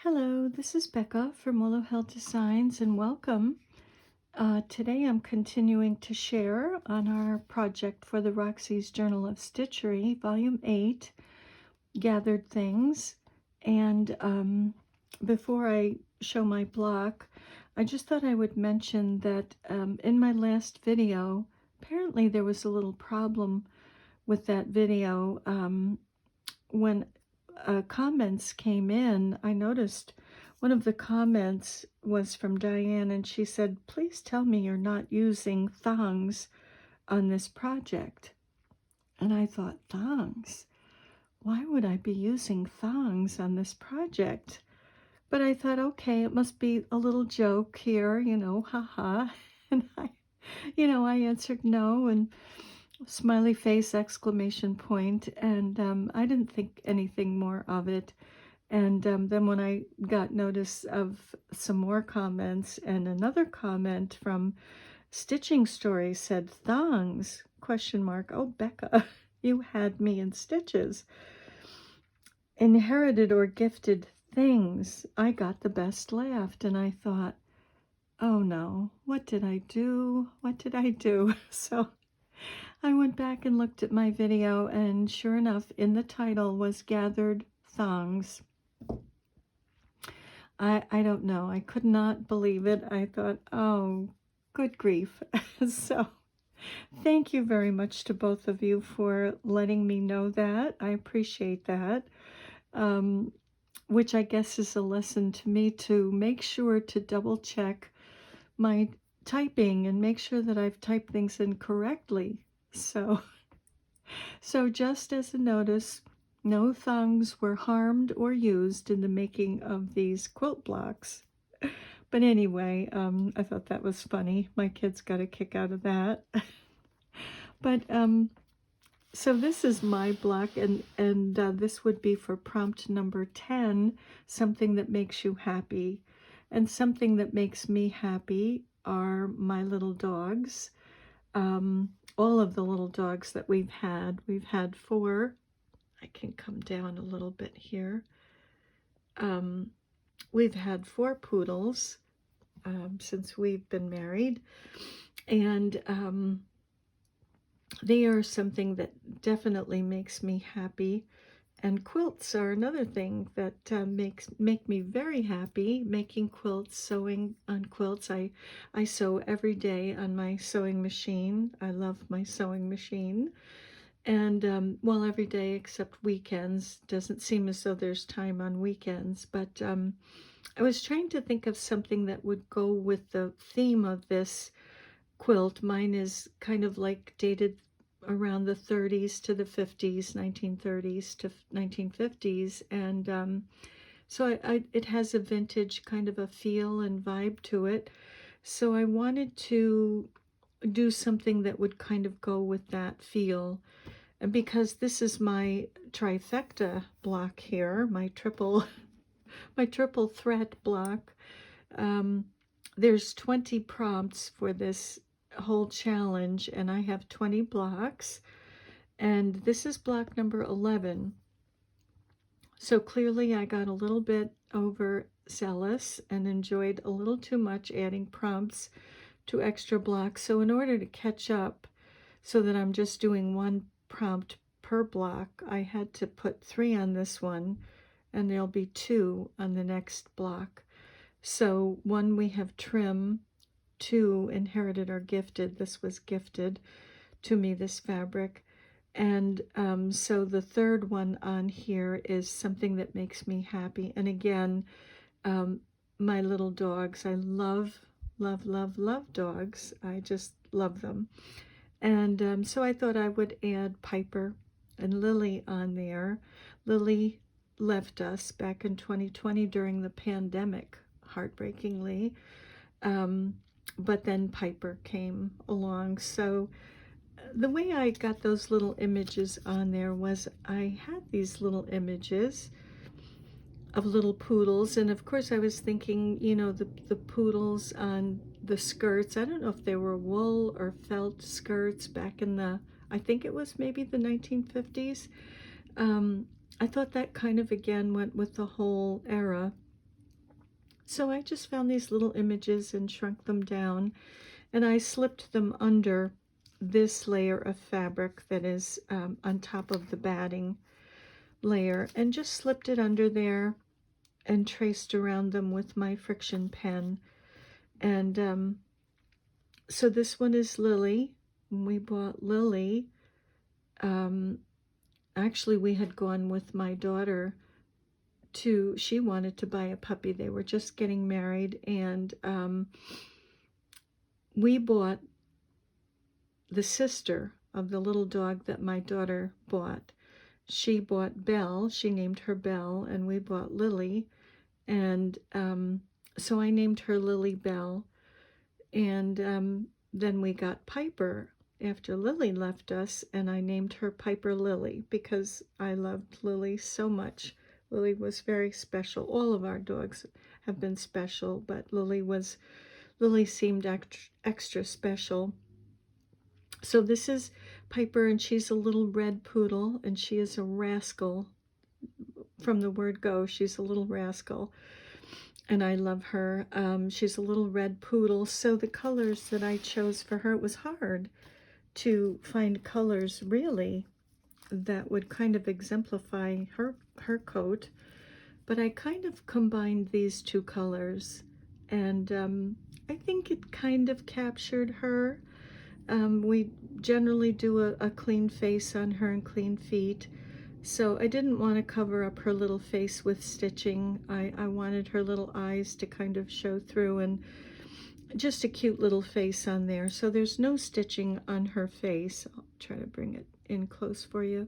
Hello, this is Becca from Willow Hill Designs and welcome. Today I'm continuing to share on our project for the Roxy's Journal of Stitchery, Volume 8, Gathered Things. And before I show my block, I just thought I would mention that in my last video, apparently there was a little problem with that video. When comments came in, I noticed one of the comments was from Diane, and she said, "Please tell me you're not using thongs on this project." And I thought, thongs? Why would I be using thongs on this project? But I thought, okay, it must be a little joke here, haha. And I answered no, and smiley face, exclamation point, and I didn't think anything more of it. And then when I got notice of some more comments, and another comment from Stitching Story said, "Thongs?" question mark. Oh, Becca, you had me in stitches. Inherited or gifted things. I got the best laugh, and I thought, oh no, what did I do? What did I do? So I went back and looked at my video, and sure enough, in the title was Gathered Thongs. I don't know. I could not believe it. I thought, oh, good grief. So thank you very much to both of you for letting me know that. I appreciate that. Which I guess is a lesson to me to make sure to double check my typing and make sure that I've typed things in correctly. So just as a notice, no thongs were harmed or used in the making of these quilt blocks. But anyway, I thought that was funny. My kids got a kick out of that. But so this is my block, and this would be for prompt number 10, something that makes you happy. And something that makes me happy are my little dogs. All of the little dogs that we've had. We've had 4. I can come down a little bit here. We've had 4 poodles since we've been married, and they are something that definitely makes me happy. And quilts are another thing that make me very happy. Making quilts, sewing on quilts. I sew every day on my sewing machine. I love my sewing machine. And well, every day except weekends. Doesn't seem as though there's time on weekends. But I was trying to think of something that would go with the theme of this quilt. Mine is kind of like dated around the 30s to the 50s, 1930s to 1950s. And so it has a vintage kind of a feel and vibe to it. So I wanted to do something that would kind of go with that feel. And because this is my trifecta block here, my triple threat block, there's 20 prompts for this whole challenge, and I have 20 blocks, and this is block number 11. So clearly I got a little bit overzealous and enjoyed a little too much adding prompts to extra blocks. So in order to catch up so that I'm just doing 1 prompt per block, I had to put 3 on this one, and there'll be 2 on the next block. So 1, we have trim. 2, inherited or gifted. This was gifted to me, this fabric. And so the third one on here is something that makes me happy. And again, my little dogs. I love, love, love, love dogs. I just love them. And so I thought I would add Piper and Lilly on there. Lilly left us back in 2020 during the pandemic, heartbreakingly. But then Piper came along. So the way I got those little images on there was I had these little images of little poodles, and of course I was thinking, the poodles on the skirts. I don't know if they were wool or felt skirts back in I think it was maybe the 1950s. I thought that kind of again went with the whole era. So I just found these little images and shrunk them down, and I slipped them under this layer of fabric that is on top of the batting layer, and just slipped it under there and traced around them with my friction pen. And so this one is Lily. We bought Lily. Um, Actually, we had gone with my daughter she wanted to buy a puppy. They were just getting married, and we bought the sister of the little dog that my daughter bought. She bought Belle. She named her Belle, and we bought Lily. And so I named her Lily Bell. And then we got Piper after Lily left us, and I named her Piper Lilly because I loved Lily so much. Lily was very special. All of our dogs have been special, but Lily seemed extra special. So this is Piper, and she's a little red poodle, and she is a rascal. From the word go, she's a little rascal, and I love her. She's a little red poodle. So the colors that I chose for her, it was hard to find colors really that would kind of exemplify her coat, but I kind of combined these two colors, and I think it kind of captured her. We generally do a clean face on her and clean feet, so I didn't want to cover up her little face with stitching. I wanted her little eyes to kind of show through, and just a cute little face on there. So there's no stitching on her face. I'll try to bring it in close for you.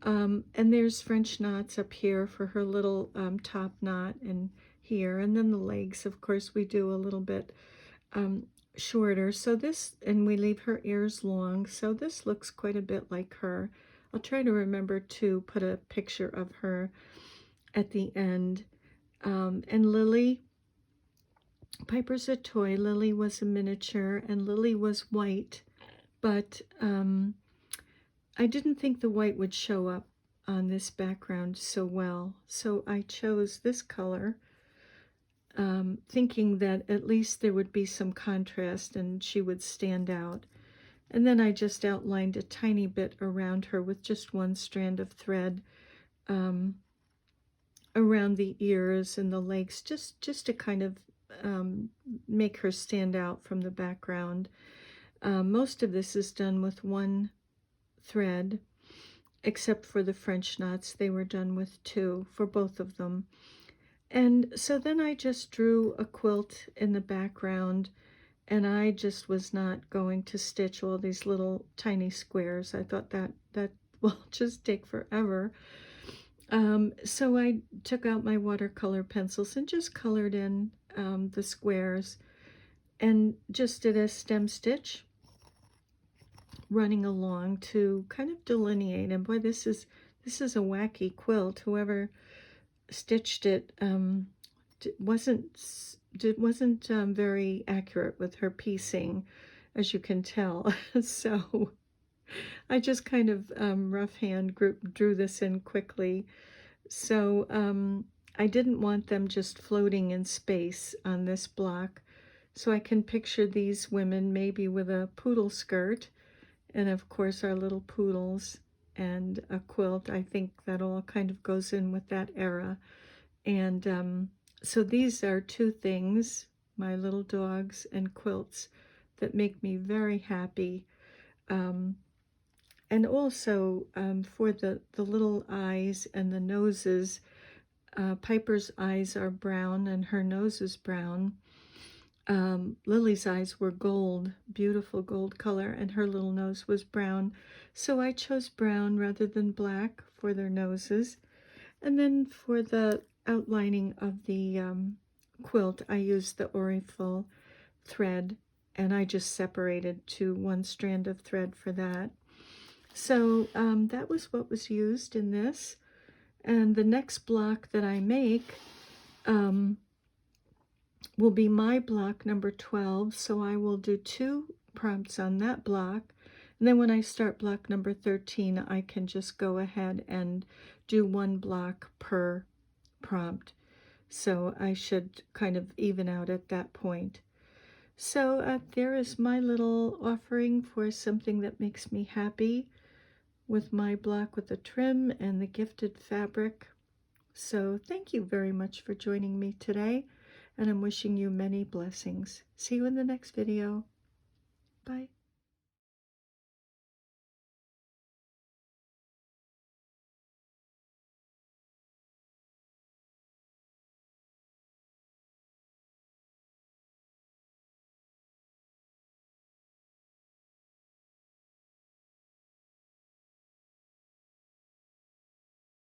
And there's French knots up here for her little top knot, and here. And then the legs, of course, we do a little bit shorter. So this, and we leave her ears long. So this looks quite a bit like her. I'll try to remember to put a picture of her at the end. And Lily, Piper's a toy, Lily was a miniature, and Lily was white, but I didn't think the white would show up on this background so well, so I chose this color, thinking that at least there would be some contrast and she would stand out. And then I just outlined a tiny bit around her with just one strand of thread around the ears and the legs, just to kind of make her stand out from the background. Most of this is done with one thread, except for the French knots. They were done with two for both of them. And so then I just drew a quilt in the background, and I just was not going to stitch all these little tiny squares. I thought that will just take forever. So I took out my watercolor pencils and just colored in the squares, and just did a stem stitch running along to kind of delineate. And boy, this is a wacky quilt. Whoever stitched it wasn't very accurate with her piecing, as you can tell. So I just kind of rough hand drew this in quickly. So I didn't want them just floating in space on this block. So I can picture these women maybe with a poodle skirt, and of course our little poodles, and a quilt. I think that all kind of goes in with that era. And so these are two things, my little dogs and quilts, that make me very happy. And also for the little eyes and the noses, Piper's eyes are brown and her nose is brown. Lily's eyes were gold, beautiful gold color, and her little nose was brown. So I chose brown rather than black for their noses. And then for the outlining of the quilt, I used the Oriful thread, and I just separated to one strand of thread for that. So that was what was used in this. And the next block that I make will be my block number 12. So I will do 2 prompts on that block. And then when I start block number 13, I can just go ahead and do 1 block per prompt. So I should kind of even out at that point. So there is my little offering for something that makes me happy with my block with the trim and the gifted fabric. So thank you very much for joining me today, and I'm wishing you many blessings. See you in the next video. Bye.